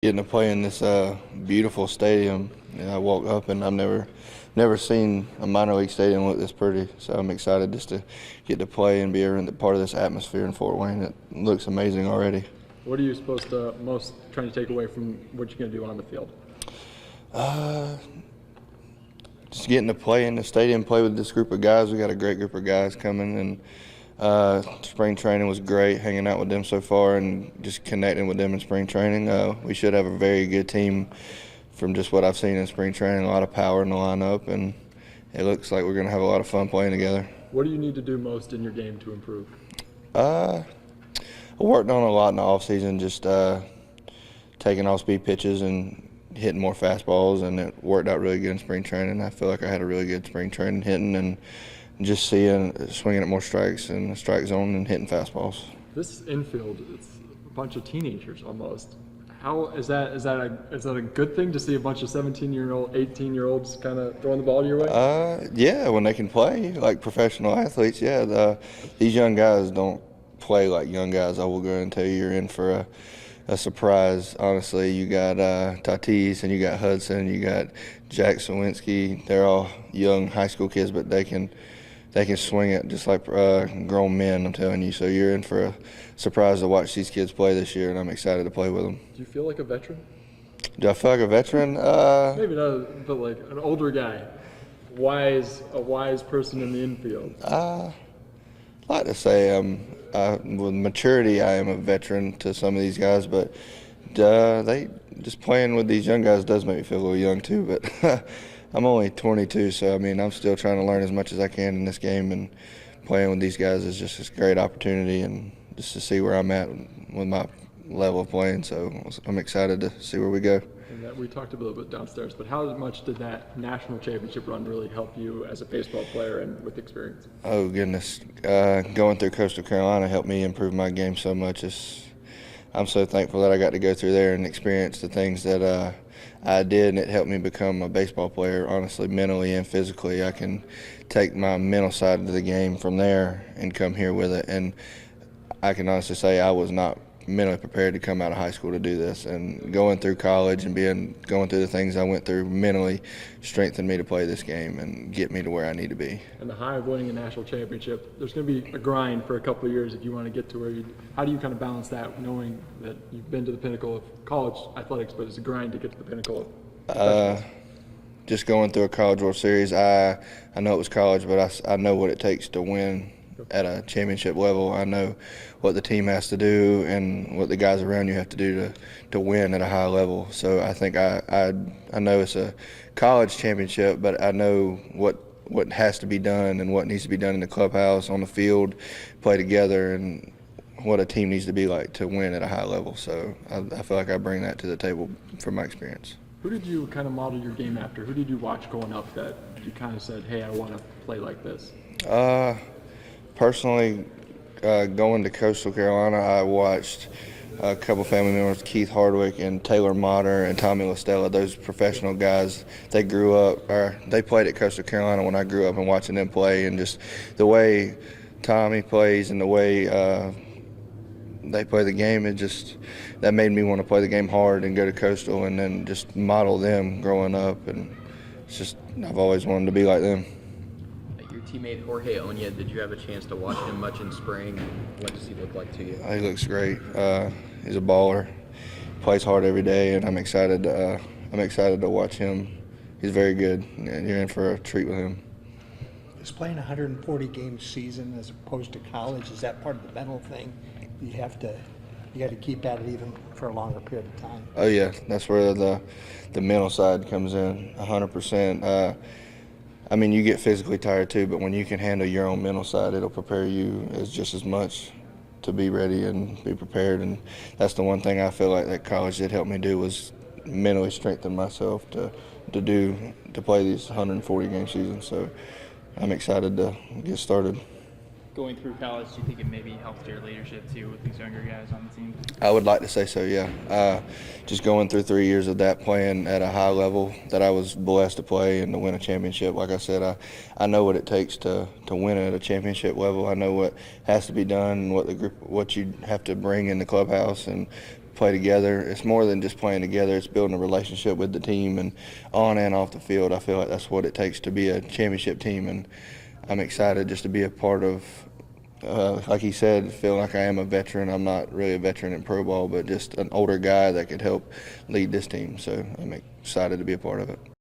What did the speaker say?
Getting to play in this beautiful stadium. I woke up and I've never seen a minor league stadium look this pretty. So I'm excited just to get to play and be part of this atmosphere in Fort Wayne. It looks amazing already. What are you supposed to most trying to take away from what you're going to do on the field? Just getting to play in the stadium, play with this group of guys. We got a great group of guys coming, and spring training was great, hanging out with them so far and just connecting with them in spring training. We should have a very good team from just what I've seen in spring training, a lot of power in the lineup, and it looks like we're going to have a lot of fun playing together. What do you need to do most in your game to improve? I worked on a lot in the offseason, just taking off-speed pitches and hitting more fastballs, and it worked out really good in spring training. I feel like I had a really good spring training hitting and just swinging at more strikes in the strike zone and hitting fastballs. This infield, it's a bunch of teenagers almost. How is that a good thing to see a bunch of 17-year-old, 18-year-olds kind of throwing the ball your way? Yeah, when they can play like professional athletes, yeah. These young guys don't play like young guys. I will go and tell you, you're in for a surprise. Honestly, you got Tatis and you got Hudson, you got Jack Sawinski. They're all young high school kids, but they can swing it just like grown men, I'm telling you. So you're in for a surprise to watch these kids play this year, and I'm excited to play with them. Do you feel like a veteran? Do I feel like a veteran? Maybe not, but like an older guy, a wise person in the infield. I'd like to say with maturity, I am a veteran to some of these guys, but they just playing with these young guys does make me feel a little young too. But I'm only 22, so I mean I'm still trying to learn as much as I can in this game, and playing with these guys is just a great opportunity, and just to see where I'm at with my level of playing. So I'm excited to see where we go. And we talked a little bit downstairs, but how much did that national championship run really help you as a baseball player and with experience? Oh goodness, going through Coastal Carolina helped me improve my game so much. I'm so thankful that I got to go through there and experience the things that I did, and it helped me become a baseball player, honestly, mentally and physically. I can take my mental side of the game from there and come here with it, and I can honestly say I was not mentally prepared to come out of high school to do this, and going through college and going through the things I went through mentally strengthened me to play this game and get me to where I need to be. And the high of winning a national championship, there's going to be a grind for a couple of years if you want to get to where how do you kind of balance that, knowing that you've been to the pinnacle of college athletics, but it's a grind to get to the pinnacle of just going through a College World Series, I know it was college, but I know what it takes to win at a championship level. I know what the team has to do and what the guys around you have to do to win at a high level. So I think I know it's a college championship, but I know what has to be done and what needs to be done in the clubhouse, on the field, play together, and what a team needs to be like to win at a high level. So I feel like I bring that to the table from my experience. Who did you kind of model your game after? Who did you watch growing up that you kind of said, hey, I want to play like this? Personally, going to Coastal Carolina, I watched a couple family members, Keith Hardwick and Taylor Motter and Tommy LaStella. Those professional guys, they played at Coastal Carolina when I grew up, and watching them play, and just the way Tommy plays and the way they play the game, that made me want to play the game hard and go to Coastal and then just model them growing up. And I've always wanted to be like them. Your teammate Jorge, did you have a chance to watch him much in spring? What does he look like to you? He looks great. He's a baller. Plays hard every day, and I'm excited to watch him. He's very good, and you're in for a treat with him. Is playing a 140-game season as opposed to college, is that part of the mental thing? You got to keep at it even for a longer period of time. Oh yeah, that's where the mental side comes in 100%. I mean, you get physically tired too, but when you can handle your own mental side, it'll prepare you just as much to be ready and be prepared. And that's the one thing I feel like that college did help me do, was mentally strengthen myself to play these 140-game seasons. So I'm excited to get started. Going through college, do you think it maybe helped your leadership too with these younger guys on the team? I would like to say so, yeah. Just going through 3 years of that, playing at a high level that I was blessed to play and to win a championship. Like I said, I know what it takes to win at a championship level. I know what has to be done and what you have to bring in the clubhouse and play together. It's more than just playing together. It's building a relationship with the team and on and off the field. I feel like that's what it takes to be a championship team, and I'm excited just to be a part of, like he said, feel like I am a veteran. I'm not really a veteran in pro ball, but just an older guy that could help lead this team. So I'm excited to be a part of it.